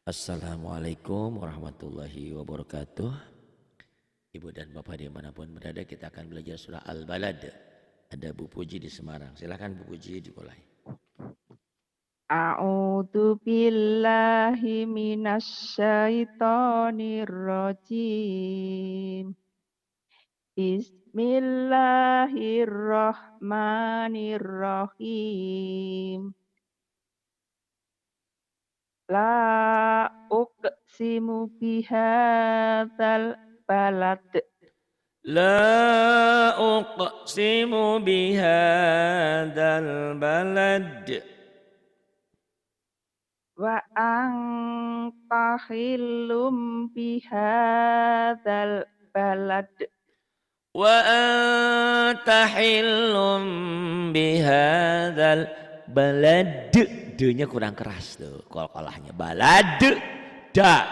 Assalamualaikum warahmatullahi wabarakatuh. Ibu dan Bapak dimanapun berada, kita akan belajar surah Al-Balad. Ada Bu Puji di Semarang. Silakan Bu Puji dimulai. A'udzu billahi minasyaitonir rajim. Bismillahirrahmanirrahim. La uqsimu bihadzal balad La uqsimu bihadzal balad wa anta hillum bihadzal balad wa anta hillum bihadzal balad. D-nya kurang keras tuh kol-kolahnya. Balad da.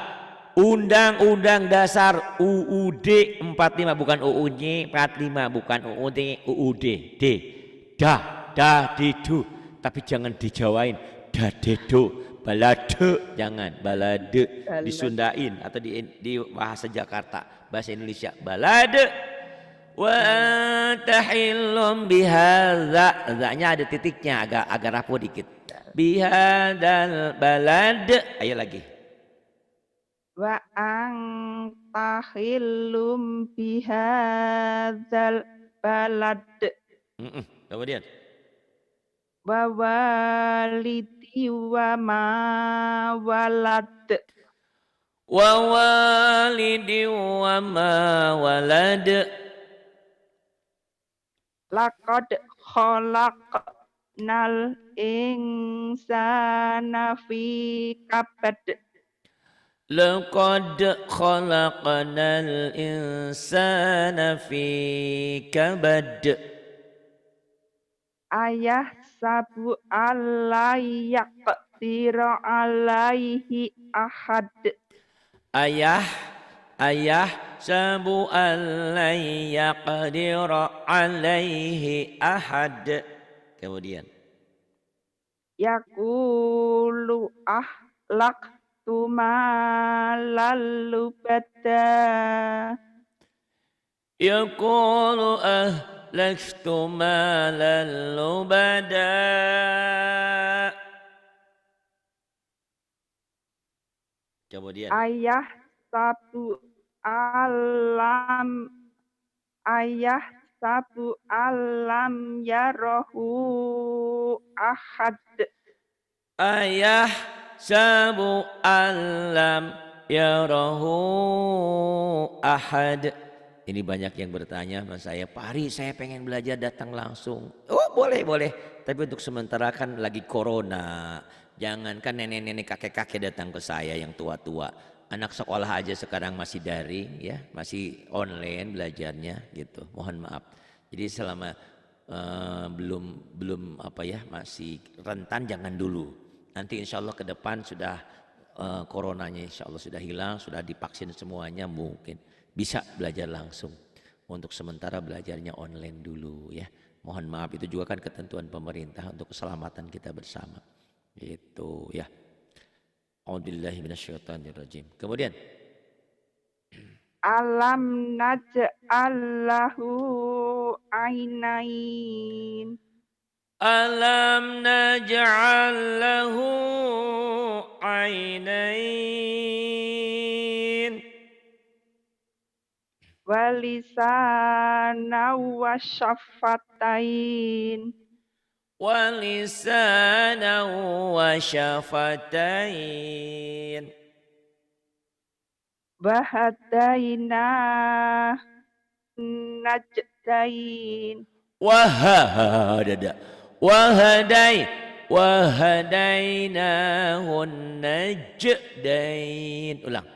Undang-Undang Dasar UUD 45 bukan UUD 45 bukan UUD UUD D. Da didu, tapi jangan dijawain dadedo. Balade jangan, balade disundain atau di bahasa Jakarta, bahasa Indonesia balade. Wa anta hillum bihadza, za-nya ada titiknya, agak rapuh dikit. Bihadzal balad. Ayo lagi. Wa anta hillum bihadzal balad Kemudian wa walidi wa ma walad wa walidi wa ma walad. laqad khalaqnal insana fi kabad Laqad khalaqnal insana fi kabad. ayah sabu alayak tiro alaihi ahad Ayah sabu alai yaqdira alaihi ahad. Kemudian yaqulu ahlak tumalal bada yaqulu ahlaktu malan lubada. Kemudian ayah sabu alam yarahu ahad ayah sabu alam yarahu ahad. Ini banyak yang bertanya sama saya, Pak Ari saya pengen belajar datang langsung. Oh boleh, tapi untuk sementara kan lagi corona. Jangankan nenek-nenek kakek-kakek datang ke saya yang tua-tua. Anak sekolah aja sekarang masih daring ya, masih online belajarnya gitu. Mohon maaf. Jadi selama belum apa ya, masih rentan jangan dulu. Nanti insya Allah ke depan sudah coronanya insya Allah sudah hilang, sudah divaksin semuanya, mungkin bisa belajar langsung. Untuk sementara belajarnya online dulu ya. Mohon maaf, itu juga kan ketentuan pemerintah untuk keselamatan kita bersama. Gitu ya. A'udzubillahi minasyaitonirrajim. Kemudian alam naj'allahu ainain alam naj'al lahu ainain walisana wa syafatain wa lisanan wa syafatain wahadaina najdain wahadada wahadainahun najdain. Ulang.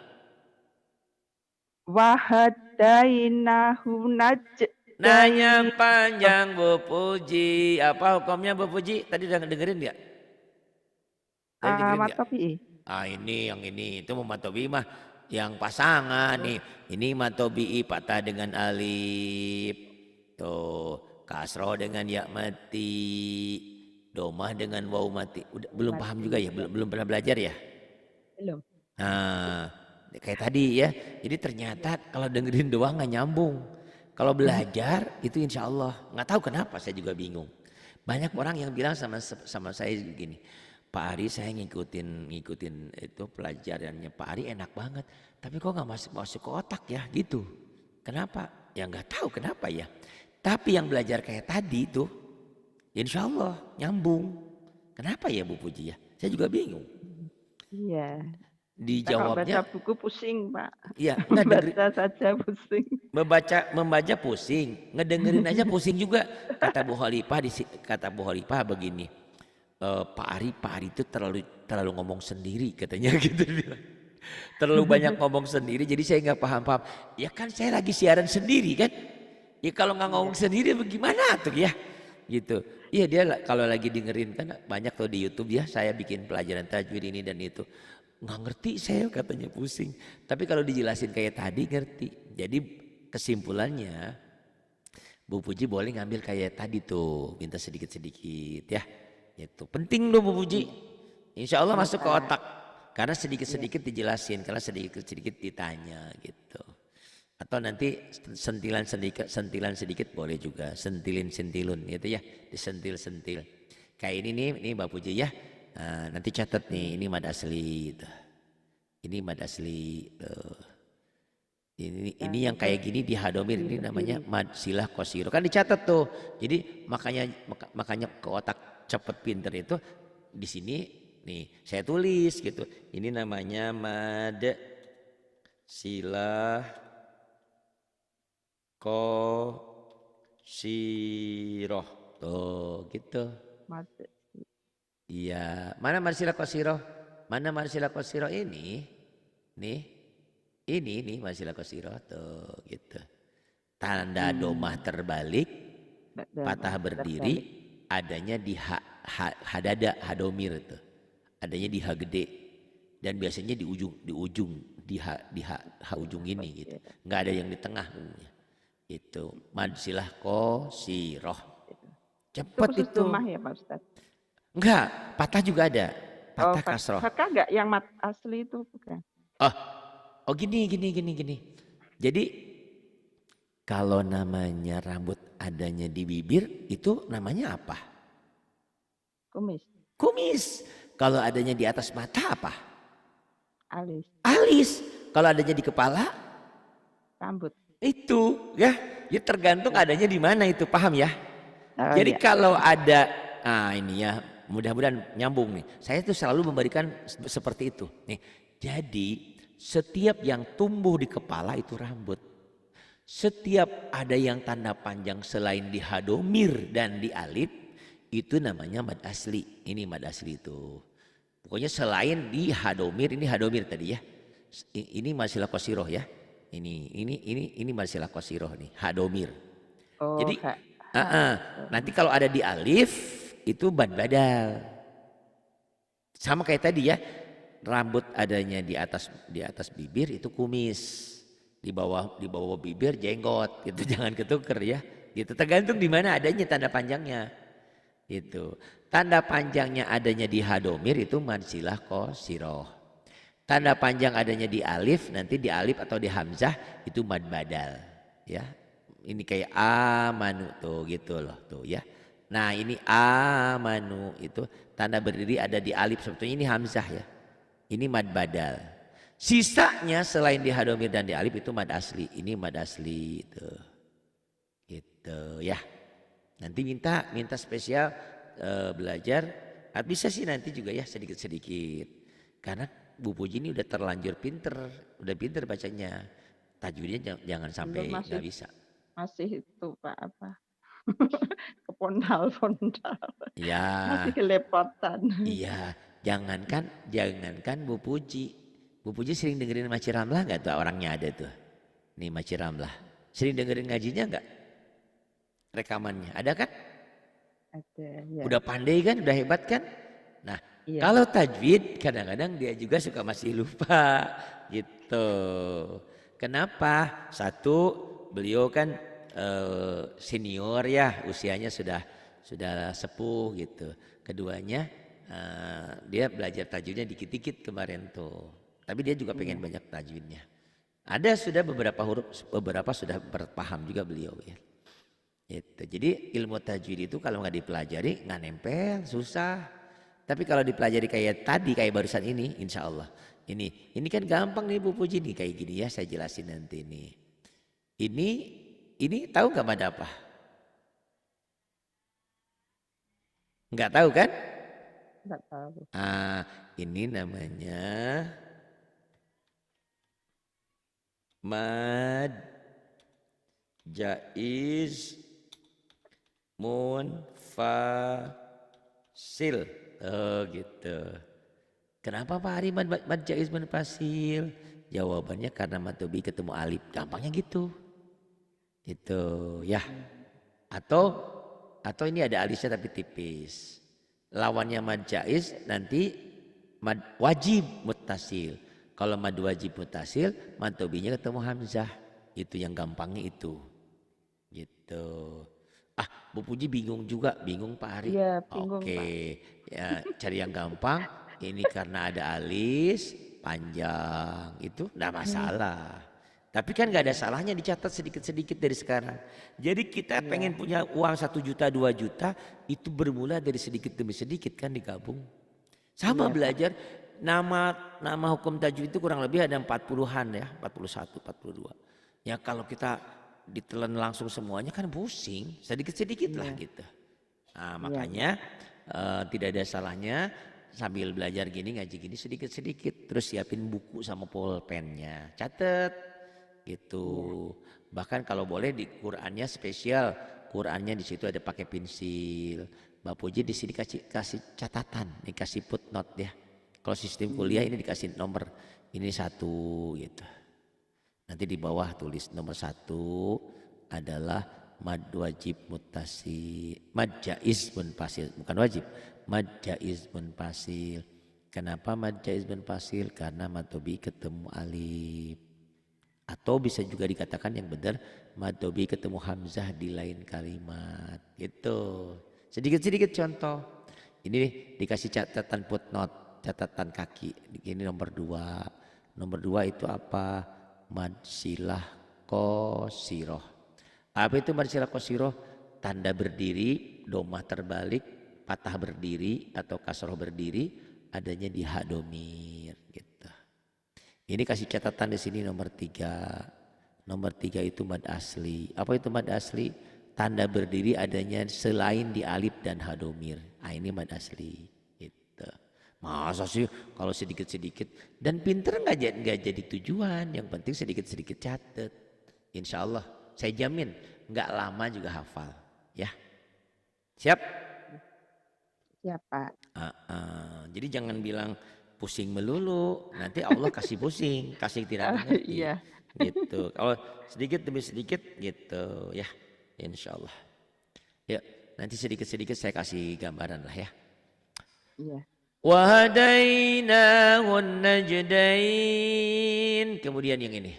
wahadainahu najdain. Nanya panjang Bu Puji. Apa hukumnya Bu Puji? Tadi udah dengerin nggak? Tadi dengerin nggak? Matobi. Ini yang ini itu matobi mah yang pasangan nih. Ini matobi patah dengan alif. Tuh, kasroh dengan ya mati. domah dengan waw mati. Udah, belum paham mati juga ya, ya. belum pernah belajar ya. Belum. Nah, kayak tadi ya. Jadi ternyata kalau dengerin doang nggak nyambung. Kalau belajar itu insya Allah. Nggak tahu kenapa saya juga bingung. Banyak orang yang bilang sama saya gini, Pak Ari saya ngikutin itu pelajarannya Pak Ari enak banget. Tapi kok nggak masuk masuk ke otak ya gitu. Kenapa? Ya nggak tahu kenapa ya. Tapi yang belajar kayak tadi itu, insya Allah nyambung. Kenapa ya Bu Puji ya? Saya juga bingung. Iya. Kita kalau baca Dijawabnya, buku pusing, Pak. ya nggak dengerin. Baca saja pusing. Membaca pusing, ngedengerin aja pusing juga. Kata Bu Khalifah begini, Pak Ari itu terlalu ngomong sendiri katanya gitu dia bilang. Terlalu banyak ngomong sendiri jadi saya nggak paham-paham. Ya kan saya lagi siaran sendiri kan. Ya kalau nggak ngomong sendiri bagaimana tuh ya? Gitu. Iya dia kalau lagi dengerin kan banyak tuh di YouTube ya saya bikin pelajaran tajwid ini dan itu. Nggak ngerti saya katanya pusing. Tapi kalau dijelasin kayak tadi ngerti. Jadi kesimpulannya Bu Puji boleh ngambil kayak tadi tuh. Minta sedikit-sedikit ya. Itu penting loh Bu Puji. Insya Allah Iya, masuk ke Pak. otak. Karena sedikit-sedikit dijelasin. Karena sedikit-sedikit ditanya gitu. Atau nanti sentilan sedikit boleh juga. Sentilun gitu ya. Disentil-sentil. Kayak ini nih, ini Mbak Puji ya. Nah, nanti catat nih, ini mad asli. Ini mad asli. Ini yang kayak gini di hadomir ini namanya mad silah kosiro. Kan dicatat tuh. Jadi makanya ke otak cepet pinter itu di sini nih saya tulis gitu. Ini namanya mad silah kosiroh. Tuh gitu. Mati. Iya, mana marsilah kosiroh? Mana marsilah kosiroh ini? Nih, ini nih marsilah kosiroh tuh gitu. Tanda domah terbalik, patah berdiri, adanya di hadada, hadomir itu. Adanya di ha gede dan biasanya di ujung di ha ujung ini gitu. Nggak ada yang di tengah umumnya. Itu marsilah kosiroh. Itu Cepet khusus itu. domah ya, Pak Ustadz? Enggak, patah juga ada. Oh, Patah kasroh. fatkah enggak yang mat asli itu bukan? Oh, gini. Jadi kalau namanya rambut adanya di bibir itu namanya apa? Kumis, Kumis. Kalau adanya di atas mata apa? alis, Alis. Kalau adanya di kepala rambut. itu ya. Ya tergantung adanya di mana itu, paham ya? Oh Jadi iya. kalau ada, ini ya mudah-mudahan nyambung nih. Saya tuh selalu memberikan seperti itu. Nih, jadi setiap yang tumbuh di kepala itu rambut. Setiap ada yang tanda panjang selain di hadomir dan di alif itu namanya mad asli. Ini mad asli itu. Pokoknya selain di hadomir, ini hadomir tadi ya. Ini marsilah kosiroh ya. Ini marsilah kosiroh nih, hadomir. Oh, Jadi nanti kalau ada di alif itu bad badal. Sama kayak tadi ya, rambut adanya di atas bibir itu kumis. Di bawah bibir jenggot gitu. Jangan ketuker ya. Gitu. Tergantung di mana adanya tanda panjangnya. Gitu. Tanda panjangnya adanya di hadomir itu marsilah kosiroh. Tanda panjang adanya di alif, nanti di alif atau di hamzah itu mad badal. Ya. Ini kayak amanu tuh gitu loh tuh ya. Nah ini amanu itu tanda berdiri ada di alif sebetulnya ini hamzah ya. Ini mad badal. Sisanya selain di hadomir dan di alif itu mad asli. Ini mad asli itu. Gitu ya. Nanti minta spesial belajar. Bisa sih nanti juga ya sedikit-sedikit. Karena Bu Puji ini udah terlanjur pinter. Udah pinter bacanya. Tajwidnya jangan sampai nggak bisa. Masih itu Pak apa? Kepondal-pondal. Ya. Masih kelepotan. Iya, jangankan Bu Puji. Bu Puji sering dengerin Maci Ramlah nggak tuh orangnya ada tuh. Nih Maci Ramlah. Sering dengerin ngajinya nggak? Rekamannya ada kan? Ada ya. Udah pandai kan, udah hebat kan? Nah, Iya. kalau tajwid kadang-kadang dia juga suka masih lupa gitu. Kenapa? Satu, beliau kan senior ya, usianya sudah sudah sepuh gitu. Keduanya dia belajar tajwidnya dikit-dikit kemarin tuh. Tapi dia juga pengen Iya. banyak tajwidnya. Ada sudah beberapa huruf, beberapa sudah berpaham juga beliau ya. Itu. Jadi ilmu tajwid itu kalau nggak dipelajari nggak nempel, susah. Tapi kalau dipelajari kayak tadi, kayak barusan ini, insya Allah. Ini kan gampang nih Bu Puji nih kayak gini ya, saya jelasin nanti nih. Ini, ini tahu nggak mad apa? Nggak tahu kan? Nggak tahu. Ah, ini namanya mad jaiz munfasil. Oh gitu. Kenapa Pak Ari mad jaiz munfasil? Jawabannya karena mad tobi ketemu alif. Gampangnya gitu. Gitu ya. Atau ini ada alisnya tapi tipis. Lawannya mad jaiz nanti mad wajib muttasil. Kalau mad wajib muttasil, mad tobinya ketemu hamzah. Itu yang gampangnya itu. Gitu. Ah, Bu Puji bingung juga, bingung Pak Ari. Iya, bingung Oke, Pak. ya cari yang gampang. Ini karena ada alis panjang, itu enggak masalah. Tapi kan nggak ada salahnya dicatat sedikit-sedikit dari sekarang. Jadi kita pengen Iya, punya uang 1 juta, 2 juta, itu bermula dari sedikit demi sedikit kan digabung. Sama iya Pak. belajar nama hukum tajwid itu kurang lebih ada 40-an ya, 41, 42. Ya kalau kita ditelan langsung semuanya kan pusing, sedikit-sedikit lah Iya, gitu. Nah, iya, iya. makanya tidak ada salahnya sambil belajar gini ngaji gini sedikit-sedikit, terus siapin buku sama pulpennya, catet gitu. Iya, Bahkan kalau boleh di Qurannya spesial, Qurannya di situ ada pakai pensil. Mbak Puji di sini kasih catatan, dikasih footnote ya. Kalau sistem kuliah ini dikasih nomor ini 1 gitu. Nanti di bawah tulis nomor 1 adalah mad wajib mutasi, mad jaiz munfasil, bukan wajib, mad jaiz munfasil. Kenapa mad jaiz munfasil? Karena mad tobi ketemu alif. Atau bisa juga dikatakan yang benar mad tobi ketemu hamzah di lain kalimat gitu. Sedikit-sedikit contoh. Ini dikasih catatan footnote, catatan kaki. Ini nomor 2. Nomor 2 itu apa? Mad silah qasiroh. Apa itu mad silah qasiroh? Tanda berdiri, domah terbalik, patah berdiri atau kasroh berdiri adanya di hak domir gitu. Ini kasih catatan di sini nomor 3. Nomor 3 itu mad asli. Apa itu mad asli? Tanda berdiri adanya selain di alif dan hadomir. Ah, ini mad asli. Gitu. Masa sih kalau sedikit-sedikit dan pinter nggak jadi tujuan. Yang penting sedikit-sedikit catat. Insya Allah saya jamin nggak lama juga hafal. Ya, siap? iya Pak. Jadi jangan bilang pusing melulu. Nanti Allah kasih pusing, kasih tidak mengerti. Iya, Gitu. Kalau sedikit demi sedikit gitu ya. Insya Allah. Ya, nanti sedikit-sedikit saya kasih gambaran lah ya. iya. Wahadainahun najdain. Kemudian yang ini.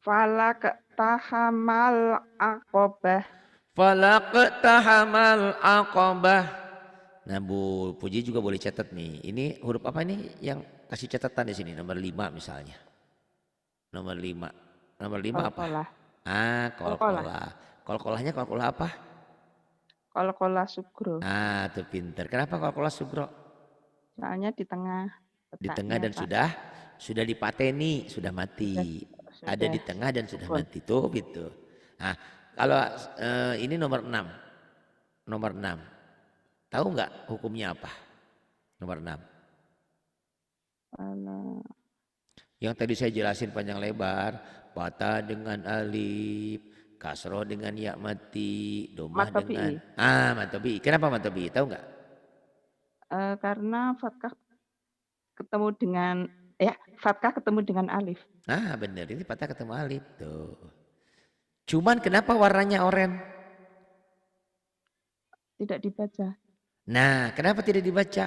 Falak tahamal aqobah. Falaqtahamal aqabah. Nah Bu Puji juga boleh catat nih. Ini huruf apa nih yang kasih catatan di sini? Nomor 5 misalnya. Nomor 5. Nomor 5 apa? Kolkolah. Ah, Kolkolah. kolkolah. Kolkolahnya kolkolah apa? Kolkolah sugro. Ah, tuh pinter. Kenapa kolkolah sugro? Soalnya di tengah Di tengah letaknya dan Pak. sudah dipateni, sudah Sudah, mati. Ada sudah di tengah dan sudah sukun. mati tuh gitu. Nah, kalau ini nomor 6. Nomor 6. Tahu nggak hukumnya apa? Nomor 6. Kalau Yang tadi saya jelasin panjang lebar, patah dengan alif, kasroh dengan ya mati, domah dengan matobi. matobi. Kenapa matobi? Tahu nggak? Karena fatkah ketemu dengan fatkah ketemu dengan alif. Bener ini patah ketemu alif tuh. Cuman kenapa warnanya oranye? Tidak dibaca. Nah, kenapa tidak dibaca?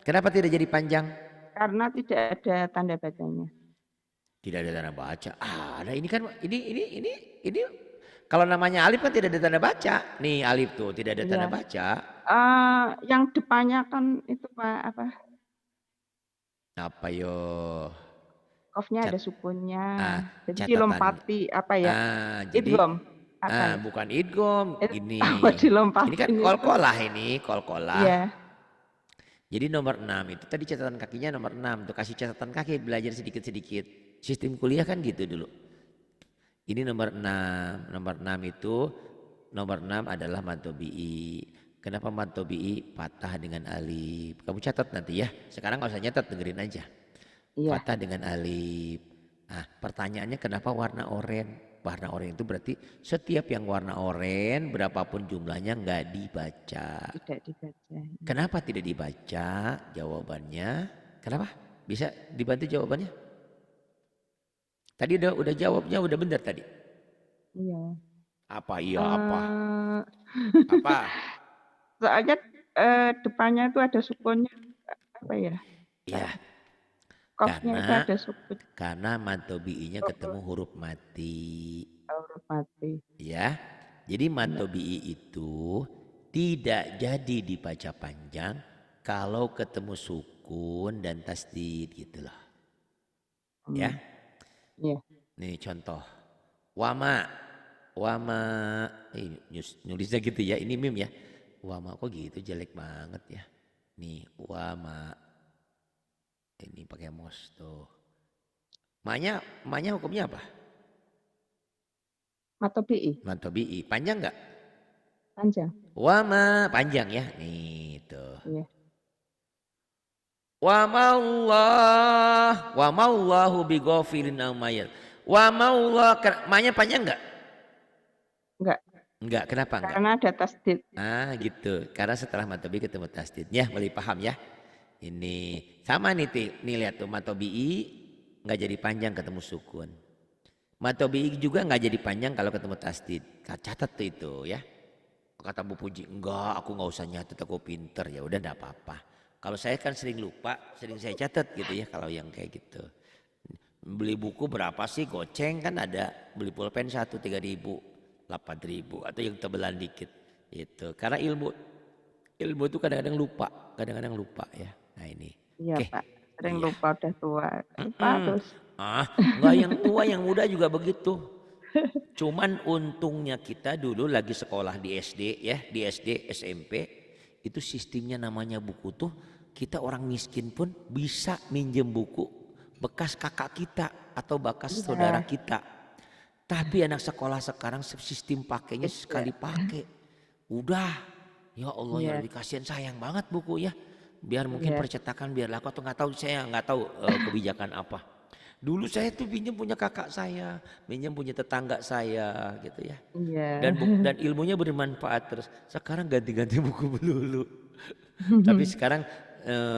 Kenapa tidak jadi panjang? Karena tidak ada tanda bacanya. Tidak ada tanda baca. Ada ini kan ini Kalau namanya alif kan tidak ada tanda baca. Nih alif tuh tidak ada tanda Iya. baca. Yang depannya kan itu Pak, apa, Apa yo? qafnya Cat, ada sukunnya, jadi catatan. dilompati, apa ya, Jadi idgham, apa ya? bukan idgham Apa gini. Ini kan dilompatin itu? kol-kolah ini, kol-kolah. Iya, Jadi nomor 6 itu tadi catatan kakinya nomor 6 tuh kasih catatan kaki belajar sedikit-sedikit. Sistem kuliah kan gitu dulu. Ini nomor 6. Nomor 6 itu nomor 6 adalah mad tabi'i. Kenapa mad tabi'i patah dengan alif? Kamu catat nanti ya. Sekarang nggak usah nyatat, dengerin aja. iya, Patah dengan alif. Nah, pertanyaannya kenapa warna oranye? Warna oranye itu berarti setiap yang warna oranye berapapun jumlahnya nggak dibaca. tidak dibaca. Kenapa tidak dibaca? Jawabannya, kenapa? Bisa dibantu jawabannya? Tadi udah jawabnya udah benar tadi. Iya. Apa iya apa? Eh, Apa? Soalnya depannya itu ada sukunnya, apa ya? Ya, Qafnya itu karena ada sukun, mad tabi'inya ketemu huruf mati. huruf mati. Ya. Jadi mad Iya. tabi'i itu tidak jadi dibaca panjang kalau ketemu sukun dan tasdid gitu loh. Ya. Iya. Nih contoh. Wama. Wama. Nulisnya gitu ya. Ini mim ya. Wama kok gitu jelek banget ya. Nih wama. Ini pakai mouse tuh. Maknya hukumnya apa? Matobi'i, Mad tabi'i. Panjang nggak? panjang. Wama panjang ya. Nih tuh. Iya. Wa maullahu bighafilin amayil. Wa maullah maknya panjang enggak? Enggak, Enggak, kenapa enggak? karena ada tasdid. Gitu. Karena setelah matobi ketemu tasdidnya, boleh paham ya. Ini sama nih, nih lihat tuh matobi'i enggak jadi panjang ketemu sukun. Matobi'i juga enggak jadi panjang kalau ketemu tasdid. Catat tuh itu ya. Kata Bu Puji, enggak, aku enggak usah nyatet, aku pinter. Ya udah enggak apa-apa. Kalau saya kan sering lupa, sering saya catat gitu ya kalau yang kayak gitu. Beli buku berapa sih goceng kan ada, beli pulpen 3.000, 8.000 atau yang tebelan dikit itu. Karena ilmu itu kadang-kadang lupa ya. Nah ini. Iya Oke. Pak, sering Iya. lupa, udah tua. Lupa terus. Enggak yang tua yang muda juga begitu. Cuman untungnya kita dulu lagi sekolah di SD ya, di SD, SMP itu sistemnya namanya buku tuh kita orang miskin pun bisa minjem buku bekas kakak kita atau bekas saudara Iya, kita. Tapi anak sekolah sekarang sistem pakainya beda. sekali pakai. Udah, ya Allah ya Iya, lebih kasihan sayang banget buku ya. Biar mungkin iya, percetakan biar laku atau nggak tahu saya nggak tahu kebijakan apa. Dulu saya tuh pinjam punya kakak saya, pinjam punya tetangga saya gitu ya. iya. Dan ilmunya bermanfaat terus. Sekarang ganti-ganti buku melulu. Tapi sekarang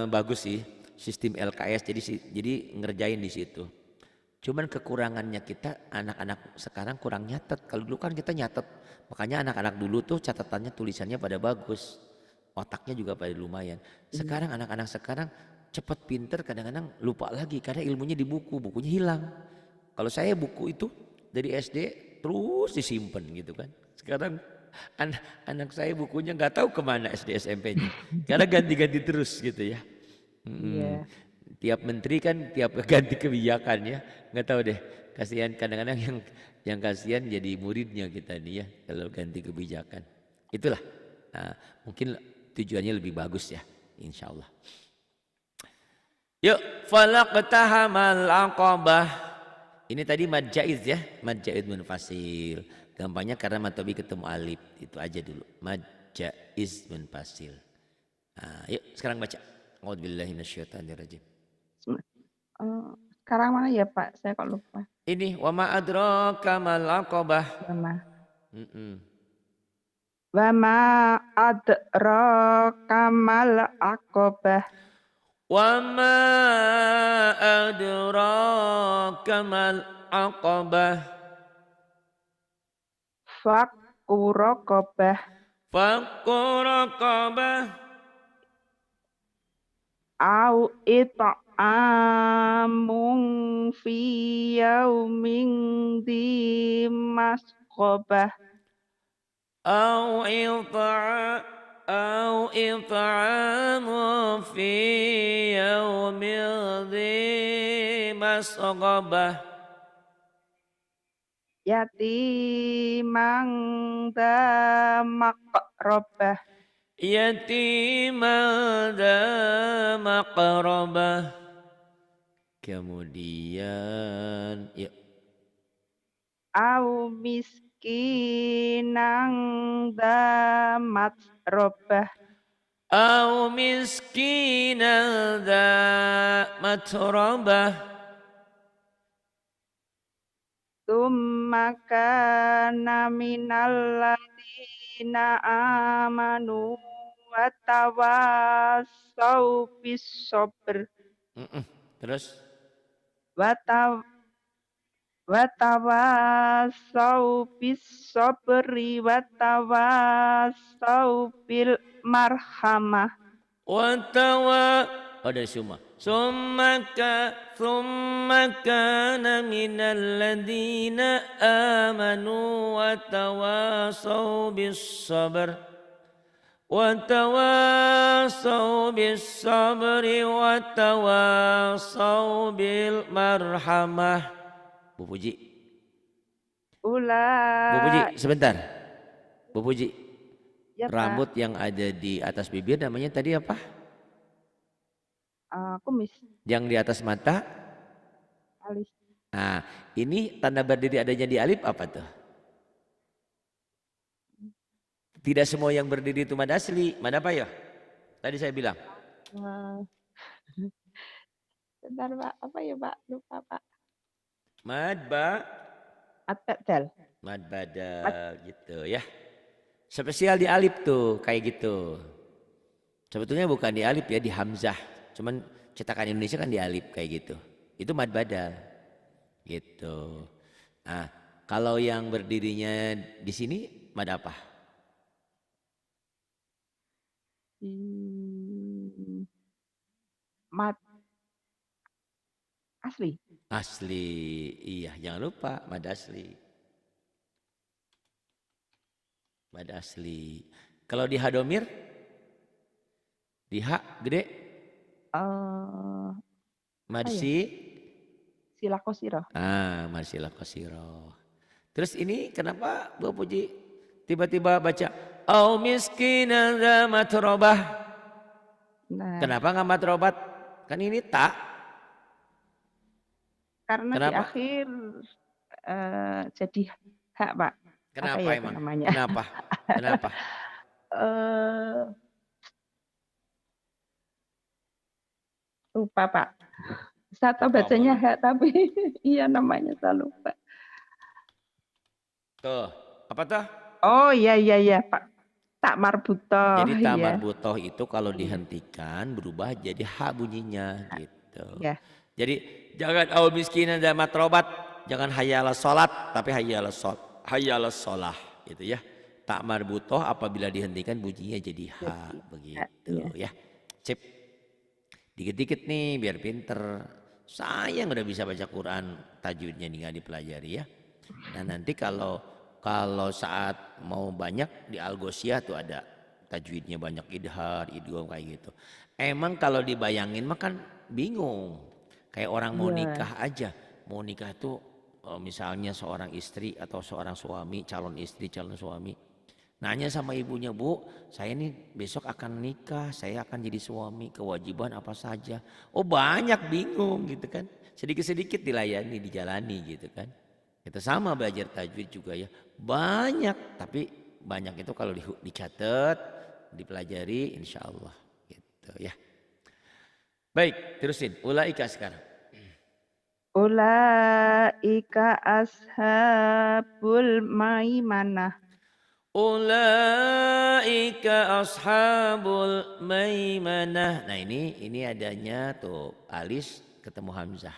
bagus sih sistem LKS jadi ngerjain di situ. Cuman kekurangannya kita anak-anak sekarang kurang nyatet. Kalau dulu kan kita nyatet. Makanya anak-anak dulu tuh catatannya tulisannya pada bagus. Otaknya juga pada lumayan. Sekarang anak-anak sekarang cepat pinter kadang-kadang lupa lagi karena ilmunya di buku, bukunya hilang. Kalau saya buku itu dari SD terus disimpan gitu kan. Sekarang anak saya bukunya nggak tahu kemana SD SMP-nya. Karena ganti-ganti terus gitu ya. Mm, Iya, Tiap menteri kan tiap ganti kebijakan ya. Nggak tahu deh. Kasihan kadang-kadang yang kasihan jadi muridnya kita nih ya kalau ganti kebijakan. Itulah. Nah, mungkin tujuannya lebih bagus ya, insya Allah. Yuk, falaqtahamal aqabah. Ini tadi mad jaiz ya, mad jaiz munfasil. Gampangnya karena mad tabi ketemu alif, itu aja dulu. Mad jaiz munfasil. Nah, yuk sekarang baca. A'udzubillahi minasyaitonirrajim. sekarang mana ya Pak? Saya kok lupa. Ini wa ma adraka mal aqabah. Wama. Mm-mm. Wama adraka mal aqabah. Wa ma adraka mal aqabah. Fakku raqabah. Fakku raqabah. Au it'amun fi yaumin di masghobah. أو إطعام أو إطعام في يوم ذي مسغبة Yatimang dha maqrabah. يتيما ذا مقربة. Kemudian ya, Au miskinang dha matrobah. أو مسكينا ذا متربة Tsumma kana minal ladina amanu wa tawassaw bis sabr Terus wa tawassaw bis sabri wa tawassaw bil marhamah. Oh dari semua. ثم كان من الذين آمنوا وتواصوا بالصبر وتواصوا بالمرحمة. Bu Puji, Bu Puji, Ula sebentar. Bu Puji, ya rambut Pak, yang ada di atas bibir namanya tadi apa? kumis Yang di atas mata? alis. Nah, ini tanda berdiri adanya di alif apa tuh? Tidak semua yang berdiri itu mad asli. Mad apa ya? Tadi saya bilang. Eh, Bentar Pak, apa ya Pak? Lupa Pak. Mad ba, At-ta'dal. mad Mat, badal gitu ya. Spesial di alif tuh kayak gitu. Sebetulnya bukan di alif ya, di hamzah. Cuman cetakan Indonesia kan di alif kayak gitu. Itu mad badal gitu. Nah, kalau yang berdirinya di sini mad apa? hmm, mat asli. Asli. Iya, jangan lupa mad asli. Mad asli. Kalau di hadomir, di hak gede, Eh, apa ya? madsi. Sila kosiro. Marsilah kosiro. Terus ini kenapa Bu Puji tiba-tiba baca au miskinan za matrobah? Nah, Kenapa nggak matrobat? Kan ini tak. karena di Kenapa? akhir jadi hak Pak. Apa Kenapa ya itu emang? namanya? Kenapa? Kenapa? Eh, Lupa Pak. Saya tahu Lupa bacanya malu. hak tapi iya namanya saya lupa. Tuh, apa tuh? Oh iya iya iya Pak. Tak marbutoh Jadi tamar iya. butoh itu kalau Iya. dihentikan berubah jadi ha bunyinya gitu. Iya. Jadi jangan au miskinan dan matrobat, jangan hayyalah salat tapi hayyalah sholah gitu ya. Tak marbutoh apabila dihentikan bunyinya jadi ha Jadi hak begitu iya. ya. Sip. Dikit-dikit nih biar pinter. Saya udah bisa baca Quran tajwidnya tinggal dipelajari ya. Nah nanti kalau saat mau banyak di Al-Ghoshiyah tuh ada tajwidnya banyak idhar, idgham kayak gitu. Emang kalau dibayangin mah kan bingung. Kayak orang mau Iya. nikah aja. Mau nikah tuh misalnya seorang istri atau seorang suami, calon istri, calon suami. Nanya sama ibunya, Bu, saya nih besok akan nikah, saya akan jadi suami, kewajiban apa saja. Oh banyak bingung gitu kan. Sedikit-sedikit dilayani, dijalani gitu kan. Itu sama belajar tajwid juga ya. Banyak, tapi banyak itu kalau dicatat, dipelajari insya Allah gitu ya. Baik, terusin. Ulaika sekarang. Ulaika ashabul maimanah. Ulaika ashabul maimanah. Nah ini adanya tuh alis ketemu hamzah.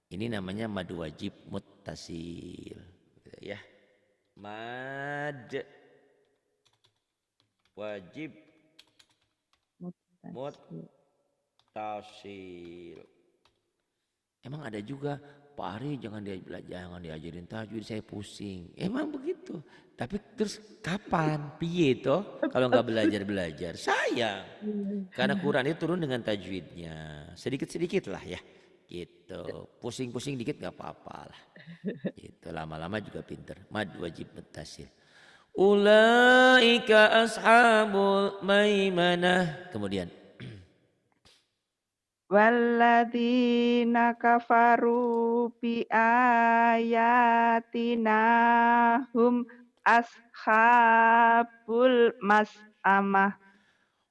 Ini namanya mad wajib muttasil. Gitu ya. Mad wajib Muttasil. muttasil. Emang ada juga, Pak Ari jangan diajarin tajwid, saya pusing. Emang begitu. Tapi terus kapan? Piye toh kalau nggak belajar? Sayang. Karena Quran itu turun dengan tajwidnya. Sedikit-sedikit lah ya. Gitu. Pusing-pusing dikit nggak apa-apa lah. Gitu. Lama-lama juga pinter. Mad wajib mutasil. Ulaika ashabul maimanah. Kemudian. Walladzina kafaru bi ayatina hum ashabul mas'amah.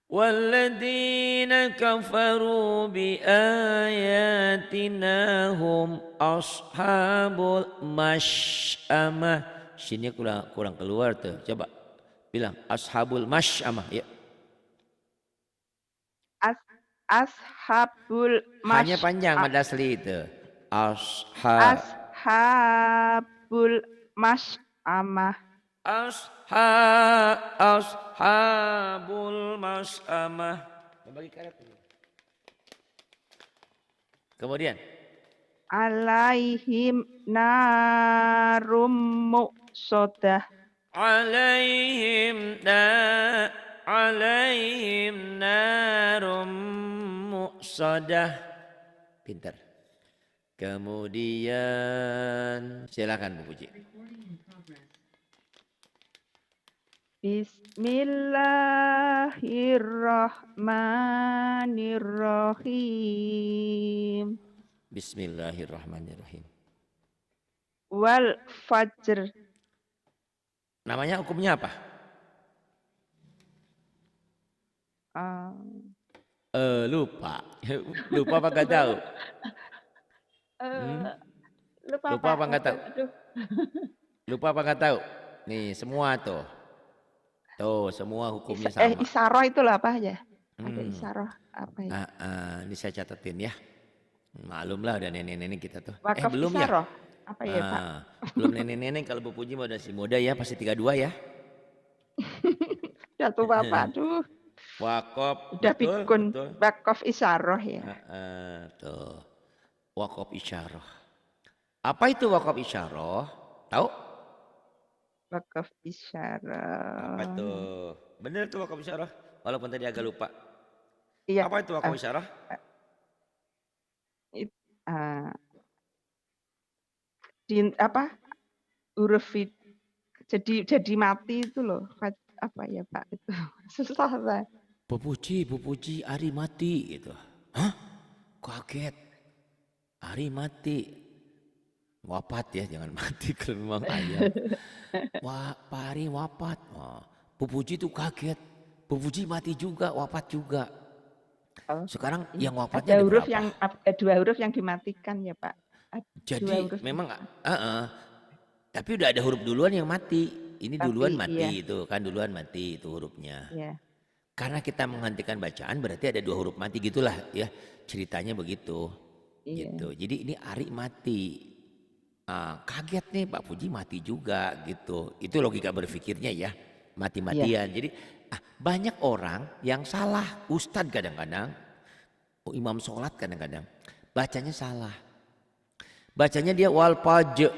والذين كفروا بآياتنا هم أصحاب المشأمة. Sini kurang keluar tuh. Coba bilang ashabul masyamah ya. Ashabul Hanya panjang mad asli itu. ashabul mas'amah. Ashabul masyamah. Bagi karet. Kemudian Alaihim narum muqsadah. alaihim narum muqsadah. Pintar. Kemudian silakan Bu Puji. Bismillahirrahmanirrahim. Bismillahirrahmanirrahim. Wal fajr. Namanya hukumnya apa? Lupa. Lupa apa nggak tahu? Lupa apa nggak tahu? Aduh. Lupa apa nggak tahu? Nih semua tuh. Tuh semua hukumnya sama. Isaroh itulah apa ya? Ada isaroh apa ya? Ini saya catetin ya. Maklum lah udah nenek-nenek kita tuh. Wakaf Belum isaroh. ya? Apa ya Pak? Belum nenek-nenek, kalau Bu Puji udah si muda ya pasti 32 ya. Ya tuh Bapak, aduh. Wakaf. Udah betul, pikun betul. wakaf isaroh ya. Tuh. Wakaf isyarah. Apa itu wakaf isyarah? Tahu? Wakaf isyarah. Apa tuh? Bener tuh wakaf isyarah. Walaupun tadi agak lupa. Iya. Apa itu wakaf isyarah? Apa huruf jadi mati itu loh, apa ya Pak itu susah Pak. Bu Puji Ari mati gitu. Hah? Kaget. Ari mati. Wafat ya, jangan mati kalau memang ayam. Wah, Pak Ari wafat. Wah, Bu Puji tuh kaget. Bu Puji mati juga, wafat juga. Sekarang yang wafatnya ada huruf berapa? Dua huruf yang dimatikan ya Pak. Jadi memang tapi udah ada huruf duluan yang mati. Ini duluan mati itu kan, duluan mati itu hurufnya. Iya. Karena kita menghentikan bacaan berarti ada 2 huruf mati gitulah ya, ceritanya begitu. Iya. Gitu. Jadi ini Ari mati. Kaget nih Pak Puji mati juga gitu. Itu logika berpikirnya ya, mati-matian. Iya. Jadi banyak orang yang salah, ustadz kadang-kadang, imam sholat kadang-kadang bacanya salah. Bacanya dia wal fajr,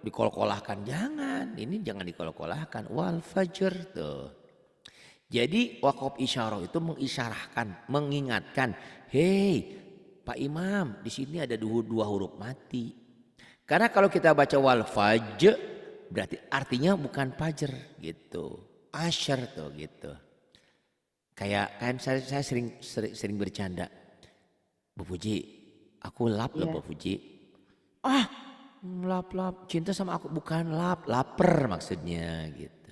dikol-kolahkan. Jangan, ini jangan dikol-kolahkan. Wal fajr tuh. Jadi wakaf isyarah itu mengisyarahkan, mengingatkan, hei Pak Imam, di sini ada 2 huruf mati. Karena kalau kita baca wal fajr, berarti artinya bukan fajr gitu, asyar tuh gitu. Kayak saya sering bercanda, Bu Puji, aku lap loh Bu Puji. Lap cinta sama aku, bukan lapar maksudnya gitu.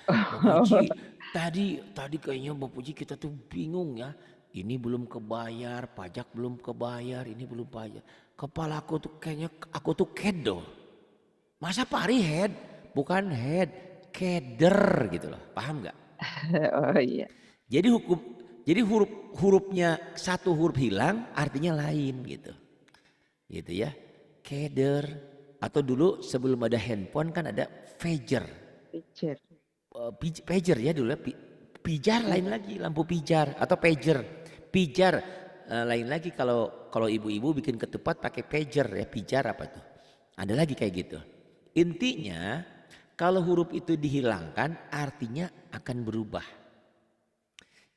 Bu Puji, tadi kayaknya Bu Puji kita tuh bingung ya. Ini belum kebayar, pajak belum kebayar, ini belum bayar. Kepala aku tuh kayaknya aku tuh kedo. Masa Pak Ari head, bukan head, keder gitu loh. Paham nggak? Oh iya. Jadi hurufnya satu huruf hilang, artinya lain gitu. Gitu ya. Keder, atau dulu sebelum ada handphone kan ada pager. Pager ya dulu, pijar lain lagi, lampu pijar atau pager. Pijar lain lagi kalau ibu-ibu bikin ketupat pakai pager ya, pijar apa tuh. Ada lagi kayak gitu. Intinya kalau huruf itu dihilangkan artinya akan berubah.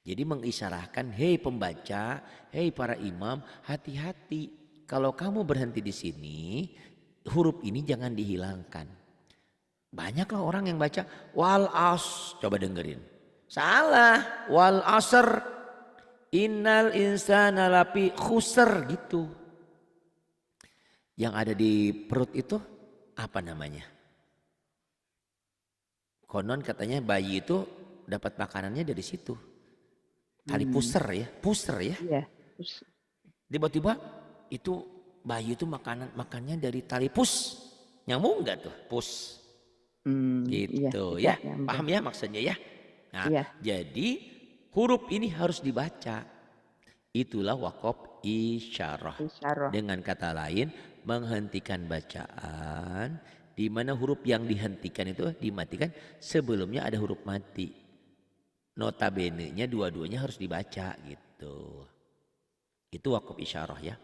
Jadi mengisyaratkan, hei pembaca, hei para imam, hati-hati. Kalau kamu berhenti di sini, huruf ini jangan dihilangkan. Banyaklah orang yang baca wal as, coba dengerin. Salah, wal asr, innal insana lafi khusr gitu. Yang ada di perut itu apa namanya? Konon katanya bayi itu dapat makanannya dari situ. Tali pusar ya, pusar ya. Iya. Terus, Tiba-tiba itu bayi itu makannya dari tali pus. Nyambung enggak tuh? Pus. iya, Gitu tidak ya. nyambung. Paham ya maksudnya ya? Nah, Iya. jadi huruf ini harus dibaca. Itulah wakof isyarah. Isyarah. Dengan kata lain, menghentikan bacaan di mana huruf yang dihentikan itu dimatikan sebelumnya ada huruf mati. Notabene-nya dua-duanya harus dibaca gitu. Itu wakof isyarah ya.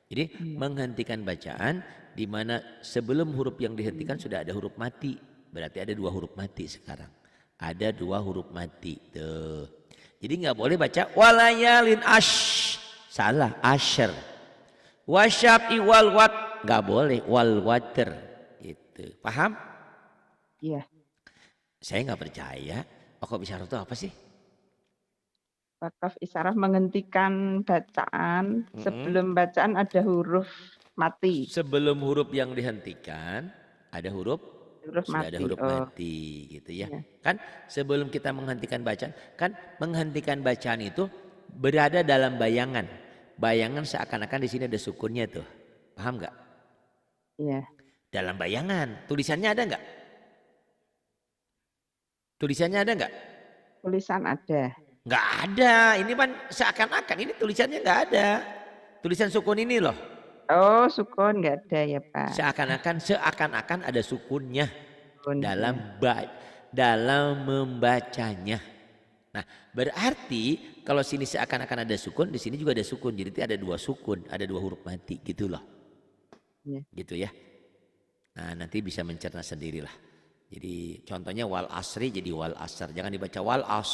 Jadi menghentikan bacaan di mana sebelum huruf yang dihentikan sudah ada huruf mati. Berarti ada dua huruf mati sekarang. Ada dua huruf mati. Tuh. Jadi nggak boleh baca walayalin ash. Salah, asher. Wasyab'i wal wat. Nggak boleh, wal water. Gitu. Paham? Iya. Saya nggak percaya. Wakof isyarah itu apa sih? Wakaf isyarah menghentikan bacaan. Sebelum bacaan ada huruf mati. Sebelum huruf yang dihentikan ada huruf Huruf sudah ada mati. huruf Oh, mati gitu ya. iya. Kan sebelum kita menghentikan bacaan, kan menghentikan bacaan itu berada dalam bayangan. Bayangan seakan-akan di sini ada sukunnya tuh. Paham nggak? Iya. Dalam bayangan. Tulisannya ada nggak? Tulisannya ada nggak? Tulisan ada. Nggak ada. Ini kan seakan-akan ini tulisannya nggak ada. Tulisan sukun ini loh. Oh, sukun nggak ada ya Pak. Seakan-akan ada sukunnya Sukun, dalam ya. dalam membacanya. Nah, berarti kalau sini seakan-akan ada sukun, di sini juga ada sukun. Jadi ada dua sukun, ada dua huruf mati gitu loh. Iya. Gitu ya. Nah, nanti bisa mencerna sendirilah. Jadi contohnya wal asri jadi wal asr. Jangan dibaca wal as,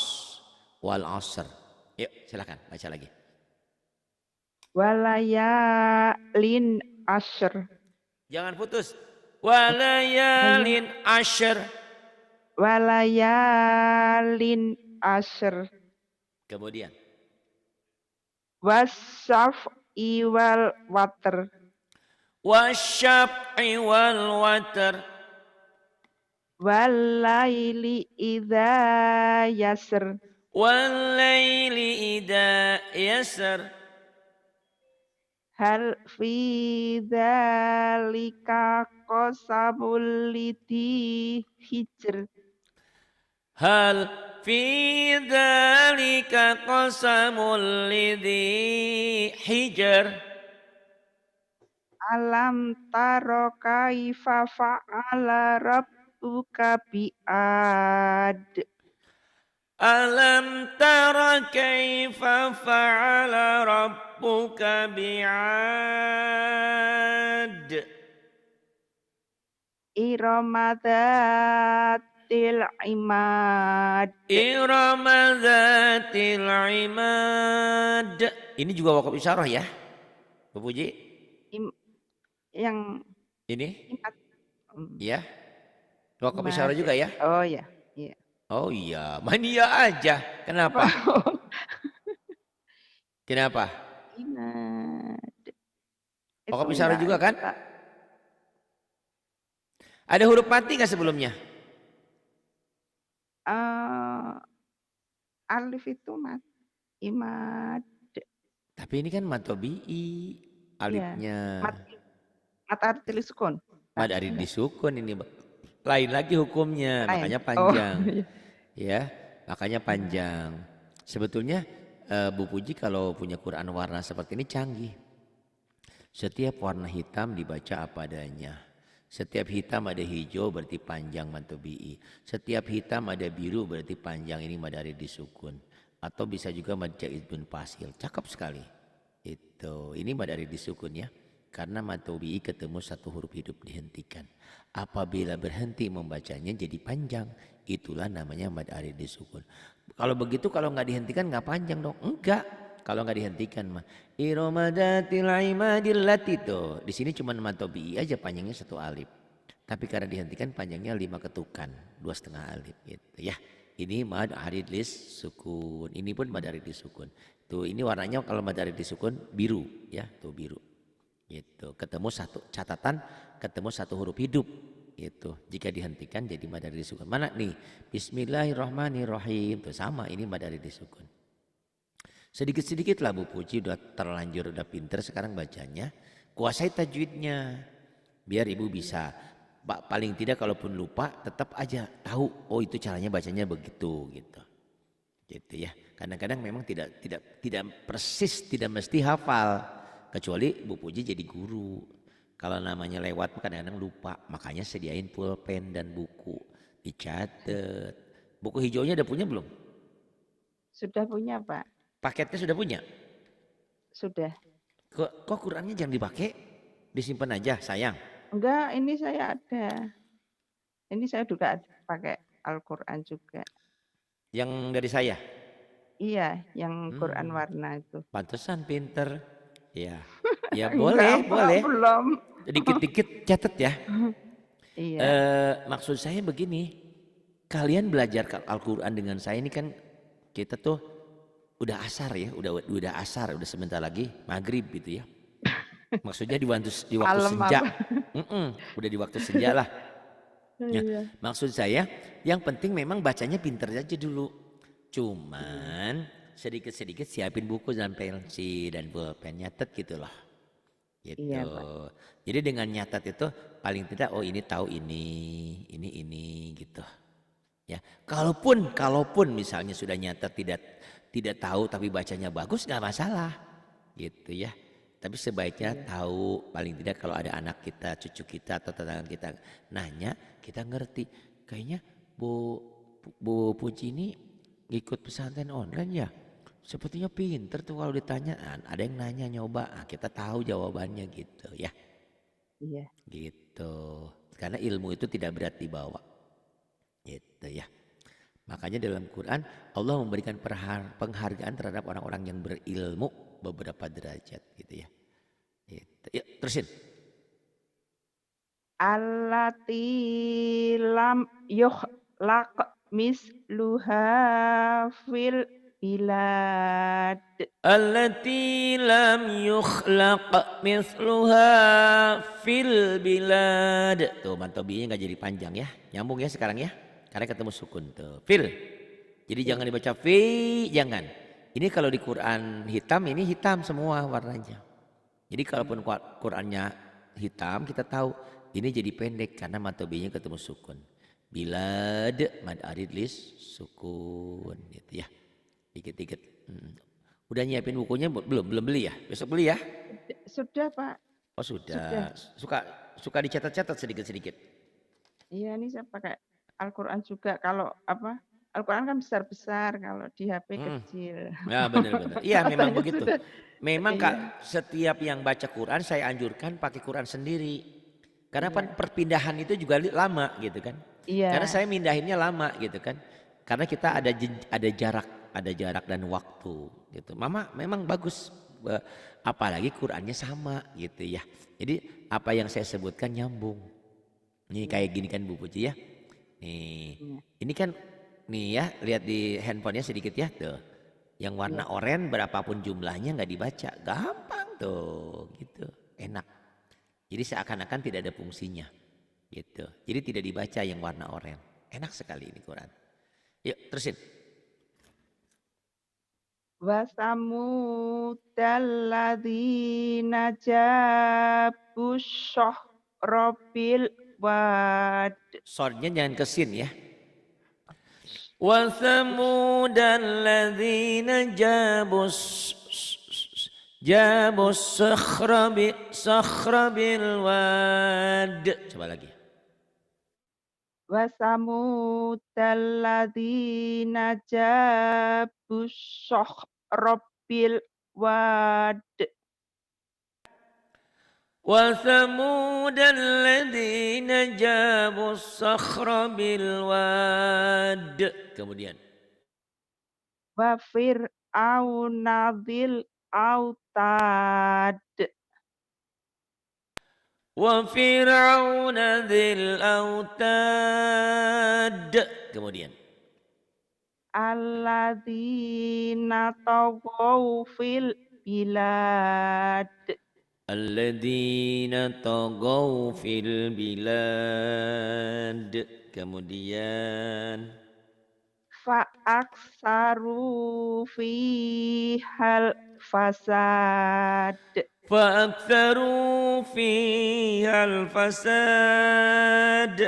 wal asr. Yuk, silakan baca lagi. Walayalin asyr. Jangan putus. Walayalin ashr. Walayalin asyr. Kemudian. Wasyaf'i wal water. Wasyab'i wal watar. Walaili idza yasr. Walaili idha yasar. Hal fi dzalika qasamul lidhi hijr. Hal fi dhalika qasamul lidhi hijr. Alam taro kaifa fa'ala rabbuka bi'ad. Alam tara kaifa fa'ala rabbuka bi'ad. Irama dzatil imad. Irama dzatil imad. Ini juga wakof isyarah ya, Bu Puji. Yang Ini, imat. ya, wakof Imad. isyarah juga ya. Oh ya, iya. Oh iya, mania aja. Kenapa? Kenapa? Imad. Wakof Itu isyarah enggak, juga kan? Pak. Ada huruf mati nggak sebelumnya? Alif itu imad. Tapi ini kan matobi'i. Alifnya. Mat arti sukun. Mad ari disukun ini. Lain lagi hukumnya, Lain. makanya panjang. Oh, iya. Ya, makanya panjang. Sebetulnya Bu Puji kalau punya Quran warna seperti ini canggih. Setiap warna hitam dibaca apa adanya. Setiap hitam ada hijau berarti panjang matobi'i. Setiap hitam ada biru berarti panjang ini madari disukun. Atau bisa juga mad jaid bin fasil. Cakep sekali. Itu. Ini mad arid disukun ya. Karena mad tabi'i ketemu satu huruf hidup dihentikan. Apabila berhenti membacanya jadi panjang. Itulah namanya mad arid disukun. Kalau begitu kalau nggak dihentikan nggak panjang dong. Enggak. Kalau nggak dihentikan mah. Iromadatil imadil lati tuh. Di sini cuma mad tabi'i aja panjangnya satu alif. Tapi karena dihentikan panjangnya 5 ketukan, 2,5 alif gitu ya. Ini mad arid lis sukun. Ini pun mad arid disukun. Tuh ini warnanya kalau mad arid disukun biru ya, tuh biru. Gitu. Ketemu satu catatan, ketemu satu huruf hidup gitu. Jika dihentikan jadi mad arid disukun. Mana nih? Bismillahirrahmanirrahim. Tuh sama ini mad arid disukun. Sedikit-sedikit lah Bu Puji udah terlanjur udah pinter sekarang bacanya. Kuasai tajwidnya. Biar Ibu bisa paling tidak kalaupun lupa tetap aja tahu oh itu caranya bacanya begitu gitu. Gitu ya. Kadang-kadang memang tidak persis tidak mesti hafal kecuali Bu Puji jadi guru. Kalau namanya lewat kadang-kadang lupa. Makanya sediain pulpen dan buku dicatat. Buku hijaunya udah punya belum? Sudah punya, Pak? Paketnya sudah punya? Sudah. Kok Qurannya jangan dipakai? Disimpan aja sayang. Enggak, ini saya ada. Ini saya juga pakai Al-Quran juga. Yang dari saya? Iya, yang Quran warna itu. Pantesan pinter. Ya, ya Enggak, boleh, Pak, boleh. belum. Dikit-dikit catat ya. Iya, Maksud saya begini, kalian belajar Al-Quran dengan saya ini kan kita tuh udah asar ya, udah asar, udah sebentar lagi maghrib gitu ya. Maksudnya di waktu malam senja, apa? udah di waktu senja lah. Ya, Iya, maksud saya yang penting memang bacanya pinter aja dulu. Cuman sedikit-sedikit siapin buku dan pensil dan pulpen nyatet gitu loh. Gitu. iya, Pak. Jadi dengan nyatat itu paling tidak oh ini tahu ini gitu. Ya. Kalaupun misalnya sudah nyatat tidak tahu tapi bacanya bagus nggak masalah. Gitu ya. Tapi sebaiknya Iya, tahu paling tidak kalau ada anak kita, cucu kita atau tetangga kita nanya, kita ngerti. Kayaknya Bu Puji ini ikut pesantren online ya. Sepertinya pinter tuh kalau ditanya. Ada yang nanya nyoba, kita tahu jawabannya gitu ya. iya. Gitu. Karena ilmu itu tidak berat dibawa. Gitu ya. Makanya dalam Quran Allah memberikan penghargaan terhadap orang-orang yang berilmu beberapa derajat gitu ya. Gitu. Yuk terusin. Allati lam yukhlaq misluha fil bilad. Allati lam yukhlaq mithluha fil bilad. Tuh mantobinya nggak jadi panjang ya. Nyambung ya sekarang ya. Karena ketemu sukun tuh. Fil. Jadi jangan dibaca fi, jangan. Ini kalau di Quran hitam ini hitam semua warnanya. Jadi kalaupun Qurannya hitam kita tahu ini jadi pendek karena mantobinya ketemu sukun. Bilad mad arid lis sukun gitu ya. Dikit-dikit. Udah nyiapin bukunya belum beli ya? Besok beli ya? Sudah, Pak. Oh Sudah. sudah. Suka dicatat-catat sedikit-sedikit. Iya, ini saya pakai Al-Quran juga. Kalau apa? Al-Quran kan besar-besar, kalau di HP Hmm. kecil. Ya benar-benar. Iya memang Makanya begitu. sudah. Memang Kak, Iya, setiap yang baca Quran saya anjurkan pakai Quran sendiri. Karena iya, perpindahan itu juga lama gitu kan. Karena iya, saya mindahinnya lama gitu kan. Karena kita ada jarak dan waktu gitu. Mama memang bagus apalagi Qurannya sama gitu ya. Jadi apa yang saya sebutkan nyambung. Nih iya, kayak gini kan Bu Puji ya. Nih, iya, ini kan nih ya lihat di handphonenya sedikit ya tuh. Yang warna iya, oranye berapapun jumlahnya nggak dibaca, gampang tuh gitu, enak. Jadi seakan-akan tidak ada fungsinya gitu. Jadi tidak dibaca yang warna oranye. Enak sekali ini Quran. Yuk terusin. Wasamudalladzina jabu syahrabil wad. Soundnya jangan kesin ya. Wa thamudalladzina jabus sakhrabil wad. Coba lagi. Wasamudalladzina jabu syahrabil wad. وثمود الذين جابوا الصخر بالواد. Kemudian. Wa fir'auna dzil autad. وفرعون ذي الأوتاد. Kemudian. Alladzina taghaw fil bilad. الذين طغوا في البلاد. Kemudian. Fa'aksaru fihal fasad. فأكثروا فيها الفساد.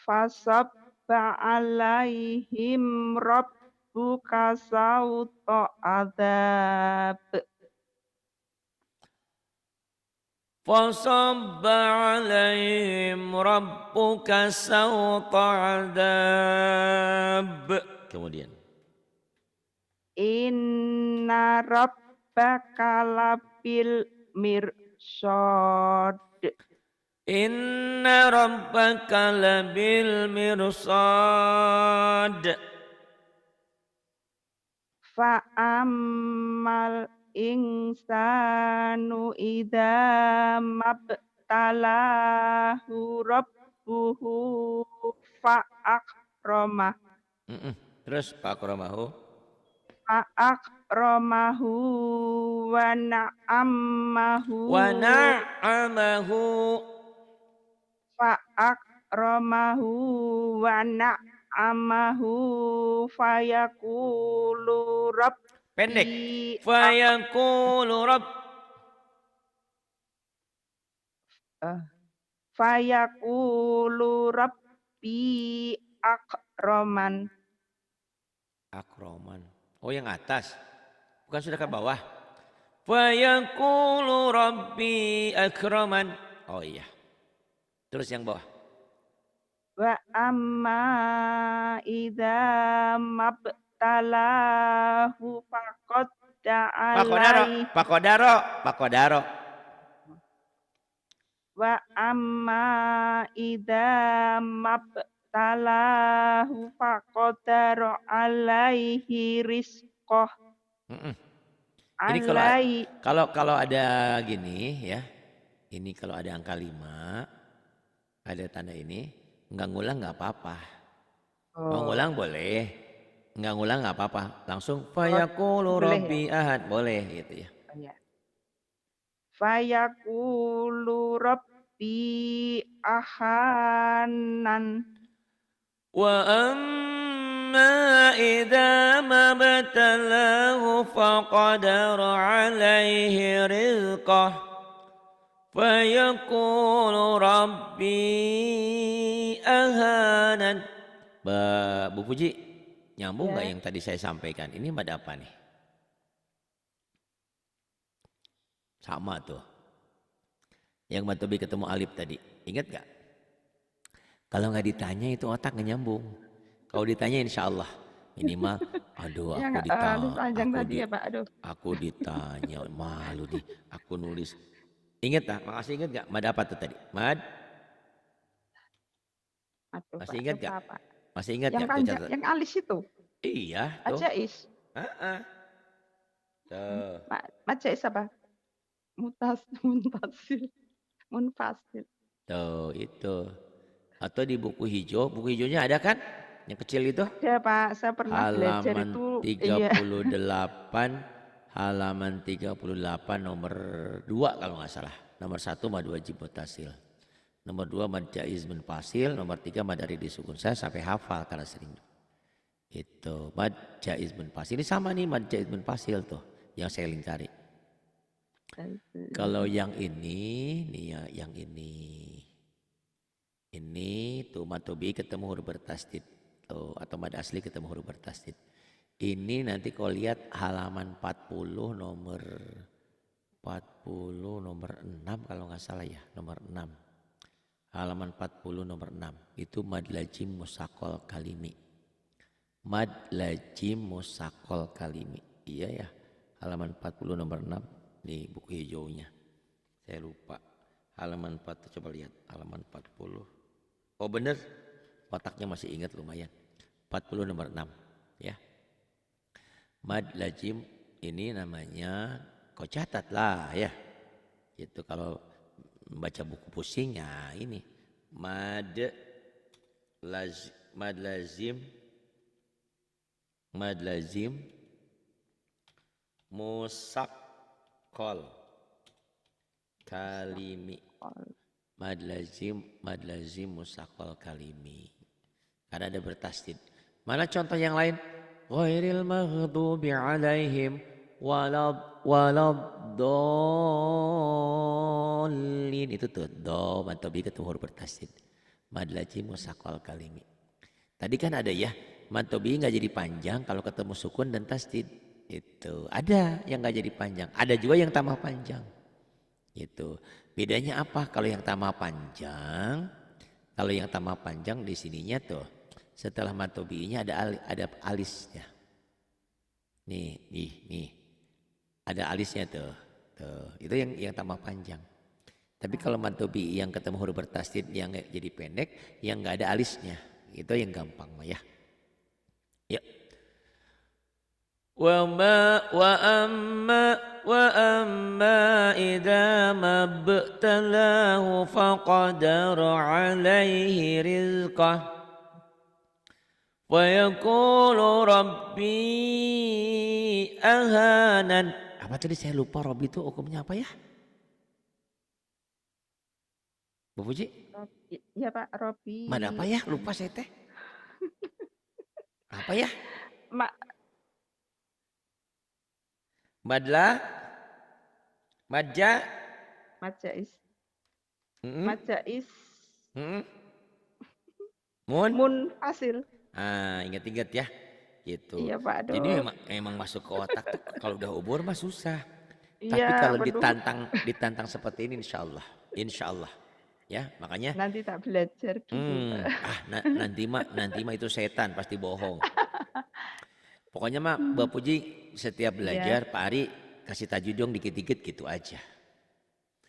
Fasabba alaihim rabbuka sawta adzab. فصب عليهم ربك سوط عذاب. Kemudian. Inna rabbaka labil mirsad. Inna rabbaka labil mirsad. Fa'ammal insanu idza mabtalahu rabbuhu fa'akramah. Terus Pak Kromahu. Fa'akramahu wa na'ammahu. Wa na'amahu. Fa'akramahu wa na'ammahu fayaqulu Pendek. rabbi Fayaqulu rabb. fayaqulu rabbi akraman. Akroman. Oh yang atas. Bukan sudah ke bawah. Fayaqulu rabbi akraman. Oh iya. Terus yang bawah. Wa amma idza mabtalahu Pakodaro. Wa amma idza mabtalahu faqadara alaihi rizqah. Ini kalau ada gini ya. Ini kalau ada angka 5, ada tanda ini, enggak ngulang enggak apa-apa. Mau ngulang boleh, enggak ngulang enggak apa-apa. Langsung fayaqulu rabbi ahad boleh gitu ya. Fayaqulu rabbi ahanan. Wa amma idza mabtalahu faqadara alaihi rizqah. Fayaqulu rabbi ahanan. Bu Puji, nyambung nggak yang tadi saya sampaikan? Ini mad apa nih? Sama tuh. Yang mad tobi ketemu alif tadi. Ingat gak? Kalau nggak ditanya itu otak nggak nyambung. Kalau ditanya insya Allah minimal. Aduh aku ditanya. Aku ditanya malu nih. Aku nulis. Ingat tak? Makasih ingat gak? Mad apa tuh tadi? Mad? Masih ingat gak? Masih ingat yang gak? Yang alis itu? Iya. Majais. Tuh. Majais apa? Munfasil. Tuh itu. Atau di buku hijaunya ada kan? Yang kecil itu? Ada Pak, saya pernah belajar itu. Halaman 38 nomor 2 kalau nggak salah. Nomor 1 mad wajib mutasil. Nomor 2 mad jaiz munfasil. Nomor 3 mad arid disukun. Saya sampai hafal karena sering. Itu mad jaiz munfasil. Ini sama nih mad jaiz munfasil tuh yang saya lingkari. Kalau yang ini nih ya, yang ini tuh mad tobi ketemu huruf bertasdid tuh, atau mad asli ketemu huruf bertasdid. Ini nanti kau lihat halaman 40 nomor 6 kalau nggak salah ya, nomor 6. Halaman 40 nomor 6 itu mad lazim musaqqal kalimi. Mad lazim musakol kalimi. Iya ya, halaman 40 nomor 6 di buku hijaunya. Saya lupa. Halaman 4, coba lihat. Halaman 40. Oh bener, otaknya masih ingat lumayan. 40 nomor 6 ya. Mad lazim ini namanya, kau catat lah ya. Itu kalau baca buku pusing ya ini. Mad lazim musakkol kalimi. Mad lazim musakkol kalimi. Karena ada bertasdid. Mana contoh yang lain? Ghairil maghdubi alaihim waladdallin. Itu tuh do mantobi ketemu huruf bertasdid. Mad lazim musakkol kalimi. Tadi kan ada ya, mantobi nggak jadi panjang kalau ketemu sukun dan tasdid. Itu ada yang nggak jadi panjang, ada juga yang tambah panjang. Itu bedanya apa? Kalau yang tambah panjang, di sininya tuh setelah mantobinya ada alisnya. Nih, ada alisnya tuh. Itu yang tambah panjang. Tapi kalau mantobi yang ketemu huruf bertasdid yang jadi pendek, yang nggak ada alisnya. Itu yang gampang mah ya. Ya. Wa amma idza mabtalahu faqadara alaihi rizqah wa yaqulu rabbi ahanan. Apa tadi saya lupa, Robbi itu hukumnya apa ya? Bu Puji? Robi, ya Pak, Robi. Mad apa ya? Lupa saya teh. Apa ya? Mak, Madla, Madja, Majais. mm Majais Mun. munfasil. Ingat-ingat ya, gitu. Iya Pak, Jadi aduh. memang masuk ke otak tuh kalau udah ubur mah susah. Tapi Iya, kalau betul. ditantang seperti ini, insya Allah, ya makanya. Nanti tak belajar dulu Pak. Nanti mah itu setan pasti bohong. Pokoknya mah Mbak Puji setiap Iya, belajar Pak Ari kasih tajwid dong dikit-dikit gitu aja.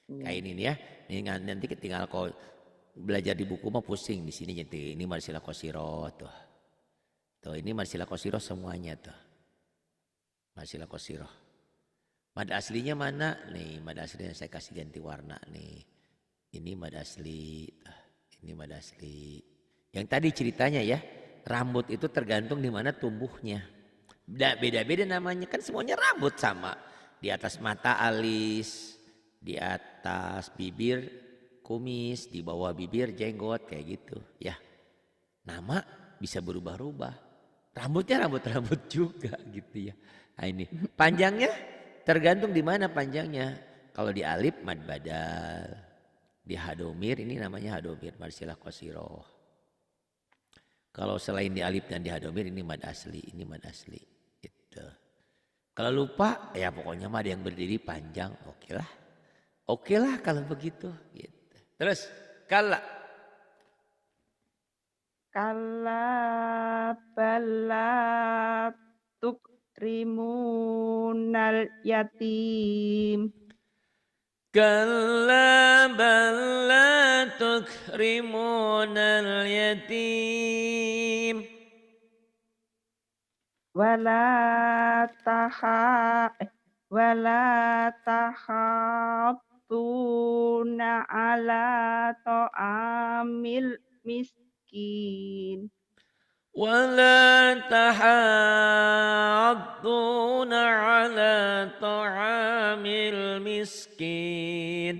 iya. Kayak ini nih ya. Ini nanti tinggal kau belajar di buku mah pusing di sini jadi ini marsilah qasirah tuh. Tuh ini marsilah qasirah semuanya tuh. Marsilah qasirah. Mad aslinya mana? Nih, mad aslinya saya kasih ganti warna nih. Ini mad asli. Ini mad asli. Yang tadi ceritanya ya, rambut itu tergantung di mana tumbuhnya. Beda-beda namanya, kan semuanya rambut sama. Di atas mata alis, di atas bibir kumis, di bawah bibir jenggot kayak gitu ya. Nama bisa berubah-ubah. Rambutnya rambut juga gitu ya. Nah ini panjangnya tergantung di mana panjangnya. Kalau di alif mad badal, di hadomir ini namanya hadomir marsilah qasirah. Kalau selain di alif dan di hadomir ini mad asli, gitu. Kalau lupa ya pokoknya mah ada yang berdiri panjang, oke lah kalau begitu gitu. Terus kala Kala bala tukrimunal yatim. kalla bal la tukrimunal yatim Wala taha wala tahattuna ala ta'amil miskin. ولا تحاضون على طعام المسكين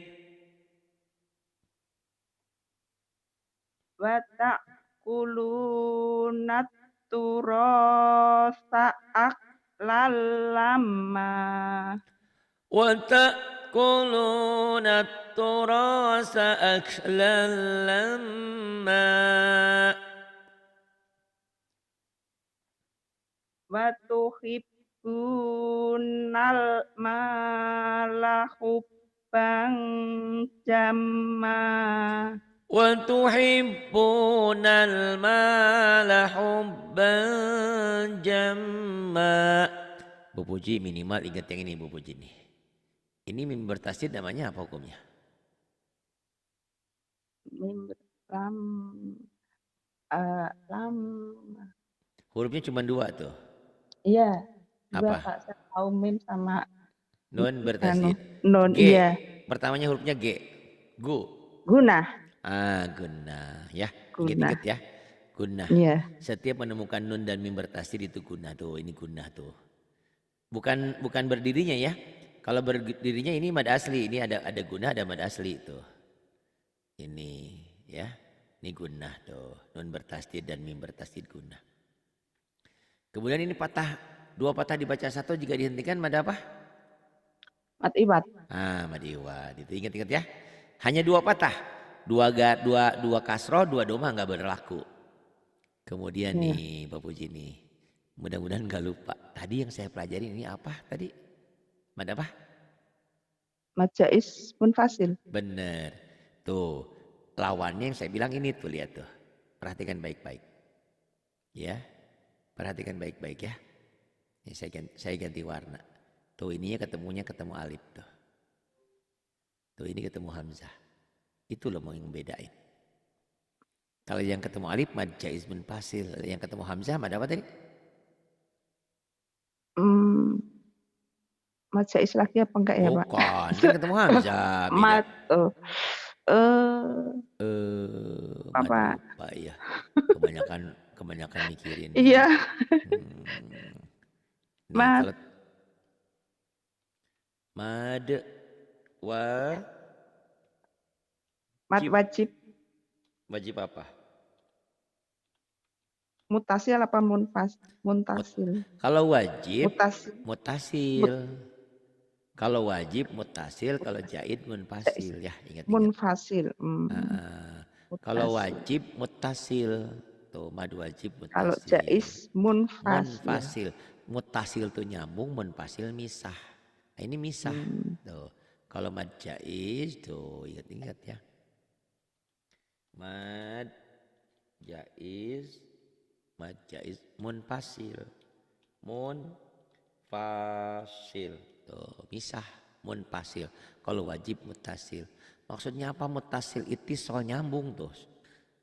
Wa ta'kulunat turasa aklal lamma. وتأكلون التراث أكلا لما Wa tuhibbunal mala hubban jamma. Wa tuhibbunal mala hubban jamma. Bu Puji minimal ingat yang ini Bu Puji nih. Ini mim bertasdid namanya apa hukumnya? Mim lam lam Hurufnya cuma dua tuh. iya, 2 Apa? Kak, saya tahu mim sama Nun anu, bertasdid. nun G. iya, Pertamanya hurufnya G. Gu. guna, Gunnah ya. guna, Ingat-ingat ya. Gunnah. iya, Setiap menemukan nun dan mim bertasdid itu gunnah tuh. Ini gunnah tuh. Bukan berdirinya ya. Kalau berdirinya ini mad asli. Ini ada gunnah ada mad asli tuh. Ini ya. Ini gunnah tuh. Nun bertasdid dan mim bertasdid gunnah. Kemudian ini patah. Dua patah dibaca satu jika dihentikan mad apa? mat iwat, Mad iwad. Itu ingat-ingat ya. Hanya dua patah. Dua kasroh, dua doma nggak berlaku. Kemudian iya, nih Pak Puji nih. Mudah-mudahan nggak lupa. Tadi yang saya pelajari ini apa tadi? Mad apa? mat jais munfasil, Bener. Tuh. Lawannya yang saya bilang ini tuh lihat tuh. Perhatikan baik-baik. Ya. Perhatikan baik-baik ya. Ini saya ganti warna. Tuh ininya ketemu alif tuh. Tuh ini ketemu hamzah. Itu loh mau yang bedain. Kalau yang ketemu alif mad jaiz munfasil. Yang ketemu hamzah mad apa tadi? mat jais lagi apa enggak ya, Pak? Bukan, kan ketemu hamzah beda. Mat Mad apa? lupa ya. Kebanyakan mikirin nih. Iya, Hmm, nih mat kalau mad mat wajib wajib wajib apa? mutasil apa muntasil? Kalau wajib Mutasil, mutasil. mut, Kalau wajib mutasil, kalau mutasil. jaid Jais munfasil ya ingat-ingat. munfasil, Kalau mutasil. wajib mutasil. Tuh mad wajib Kalau mutasil. jais munfasil. Munfasil. Mutasil tuh nyambung, munfasil misah. Nah, ini misah. Hmm, Tuh. Kalau mad jaiz tuh ingat-ingat ya. Mad jaiz, mad jaiz munfasil. Munfasil. Tuh, misah munfasil. Kalau wajib mutasil. Maksudnya apa mutasil? Itisol nyambung tuh.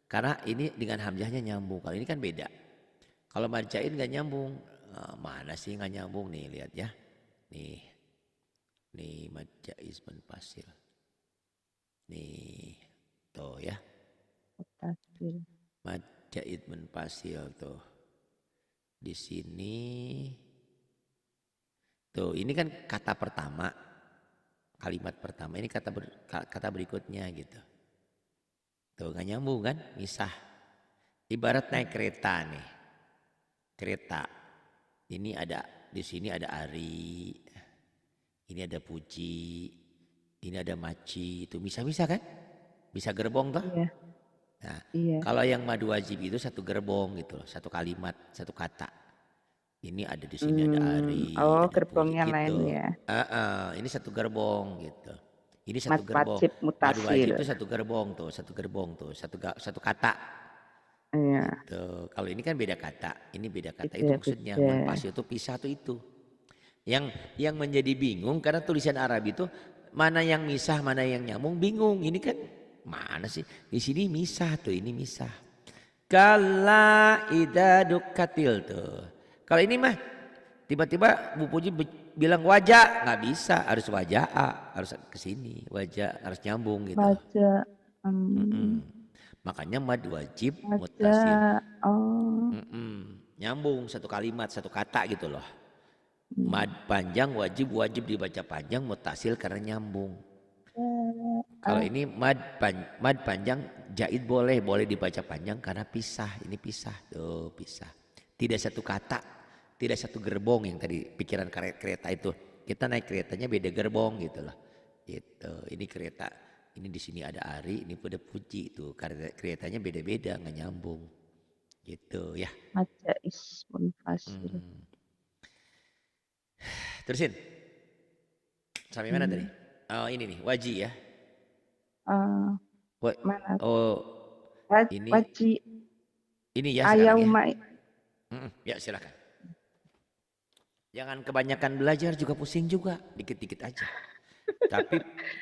Karena ini dengan hamzahnya nyambung. Kalau ini kan beda. Kalau marjain nggak nyambung. Mana sih nggak nyambung nih lihat ya. Nih marjaiz munfasil. Nih tuh ya. mutasil. Marjaiz munfasil tuh. Di sini tuh ini kan kata pertama. Kalimat pertama ini kata berikutnya gitu. Tuh nggak nyambung kan? Misah. Ibarat naik kereta nih. Kereta. Ini ada di sini ada Ari. Ini ada Puji. Ini ada Maci. Itu bisa-bisa kan? Bisa gerbong toh? Iya, Nah, iya. kalau yang madu wajib itu satu gerbong gitu loh. Satu kalimat, satu kata. Ini ada di sini ada Ari, Oh, ada Puji gerbongnya lain gitu. ya. Ini satu gerbong gitu. Ini Mat satu gerbong. wajib Madu mutasil. wajib itu satu gerbong tuh, satu gerbong tuh, satu kata. Iya, Gitu. Kalau ini kan beda kata, ini beda kata itu beda maksudnya. beda. Munfasil itu pisah tuh itu. Yang menjadi bingung karena tulisan Arab itu mana yang misah, mana yang nyambung bingung. Ini kan mana sih? Di sini misah tuh, ini misah. Kala ida dukatil tuh. Kalau ini mah tiba-tiba Bu Puji bilang wajah nggak bisa, harus wajah harus ke sini, wajah harus nyambung gitu. Baca, Makanya mad wajib mutasil. baca, oh, Nyambung satu kalimat, satu kata gitu loh. hmm. Mad panjang wajib dibaca panjang mutasil karena nyambung. Kalau ini mad panjang jaid boleh dibaca panjang karena pisah. Ini pisah tuh pisah. Tidak satu kata, tidak satu gerbong yang tadi pikiran kereta itu. Kita naik keretanya beda gerbong gitu loh. Gitu. Ini kereta, ini di sini ada Ari, ini pada Puji itu. Keretanya beda-beda nggak nyambung. Gitu ya. Baca ismun fasil. Terusin. Sampai mana tadi? Oh ini nih, waji ya. Eh, Wa- Mana? Oh, Wa- ini Waji ya sekarang ya. ayauma. Ya silakan. Jangan kebanyakan belajar juga pusing juga, dikit-dikit aja.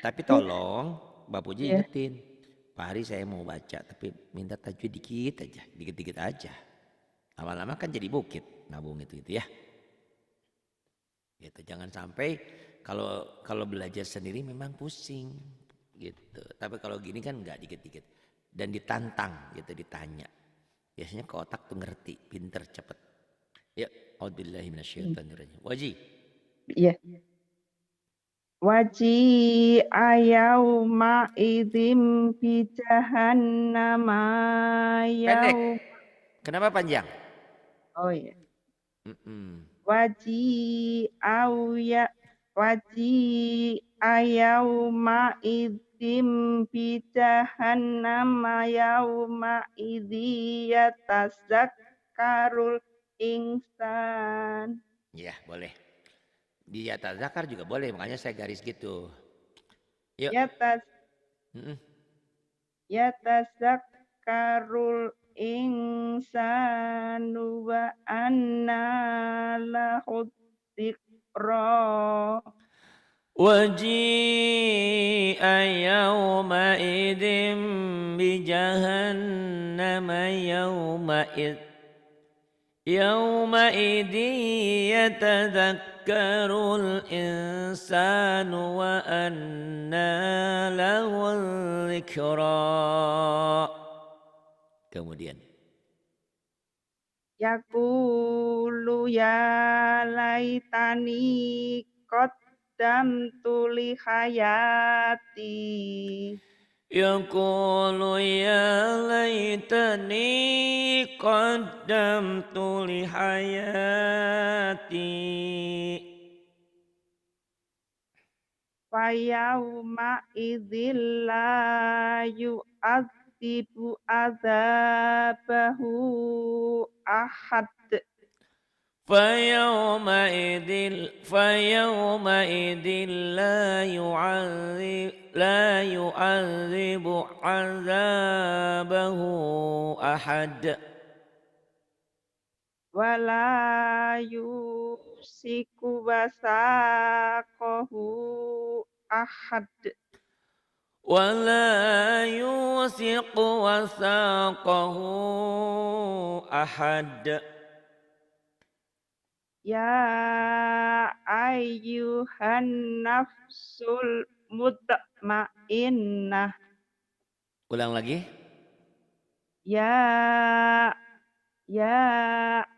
Tapi tolong Mbak Puji Iya. ingetin, Pak Hari saya mau baca tapi minta tajwid dikit aja, dikit-dikit aja. Lama-lama kan jadi bukit nabung itu ya. Gitu. Jangan sampai kalau belajar sendiri memang pusing gitu. Tapi kalau gini kan nggak dikit-dikit dan ditantang gitu, ditanya. Biasanya ke otak tuh ngerti, pinter, cepet. Ya, auzubillahi minasyaitonirrajim. Waji. Iya. Waji ayauma idim bi jahannama Pendek. yaum. Kenapa panjang? Oh iya. Mm-mm. Waji auya waji ayauma idim bi jahannama yauma idzi yatazakkarul insan. Ya, boleh. Di atas zakar juga boleh, makanya saya garis gitu. Yuk. Yatas Mm-mm. yatazakkarul insanu wa anna lahu dzikra. وجيء يومئذ بجهنم يومئذ يتذكر الإنسان وأنى له الذكرى. Kemudian Yaqulu ya laitani qaddamtu li hayati. يقول يا ليتني قدمت لحياتي. Fayauma idzil la yu'adzibu adzabahu ahad. فيومئذ لا يعذب عذابه أحد. Wala yusiku wasaqahu ahad. ولا يوثق وثاقه أحد. Ya ayyuhan nafsul mutmainnah. Ulang lagi. Ya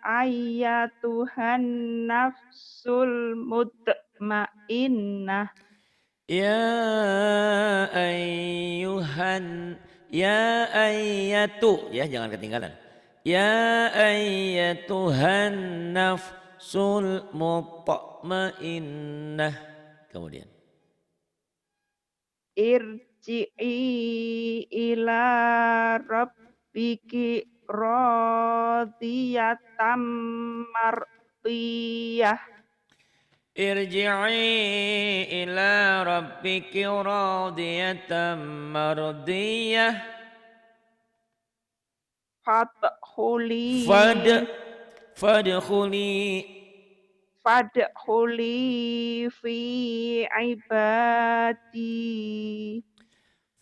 ayyatuhan nafsul mutmainnah. Ya ayyatu ya, jangan ketinggalan. Ya ayyatuhan nafsul mutmainnah. Kemudian Irji'i ila rabbiki radiyatam mardiyah. irji'i ila rabbiki radiyatan mardiyah. Fadkhuli Fadkhuli Fadkhuli fi ibadi.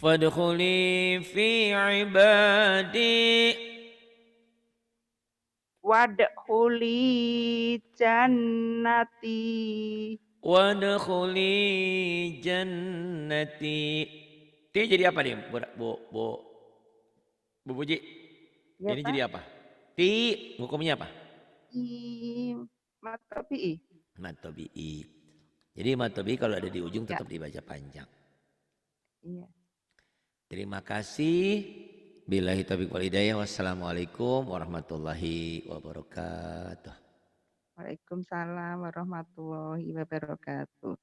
Fadkhuli fi ibadi. Wadkhuli jannati. Wadkhuli jannati. Ti jadi apa nih, Bu Puji? Ya, Ini Pak. jadi apa? Ti hukumnya apa? Di mata PI. Matobi'i. Jadi matobi'i kalau ada di ujung Ya. tetap dibaca panjang. Iya. Terima kasih. Billahi taufiq wal hidayah. Wassalamualaikum warahmatullahi wabarakatuh. Waalaikumsalam warahmatullahi wabarakatuh.